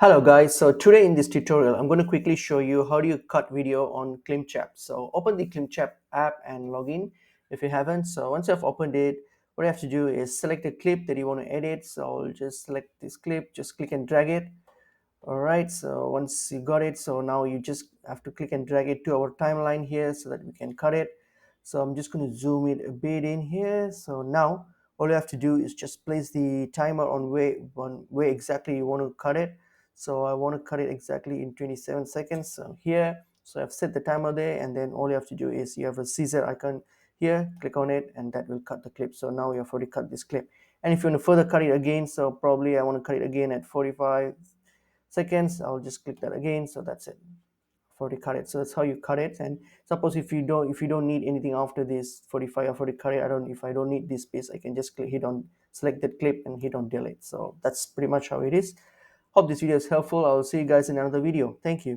Hello guys, so today in this tutorial I'm going to quickly show you how do you cut video on Clipchamp. So open the Clipchamp app and log in if you haven't. So once you've opened it, what you have to do is select a clip that you want to edit. So I'll just select this clip, just click and drag it. All right, so once you got it, so now you just have to click and drag it to our timeline here so that we can cut it. So I'm just going to zoom it a bit in here. So now all you have to do is just place the timer on where exactly you want to cut it. So I want to cut it exactly in 27 seconds. So here, so I've set the timer there, and then all you have to do is you have a scissor icon here, click on it, and that will cut the clip. So now you have already cut this clip. And if you want to further cut it again, so probably I want to cut it again at 45 seconds. I'll just click that again. So that's it. I've already cut it. So that's how you cut it. And suppose if you don't need anything after this 45, I've already cut it. If I don't need this piece, I can just hit on select that clip and hit on delete. So that's pretty much how it is. Hope this video is helpful. I'll see you guys in another video. Thank you.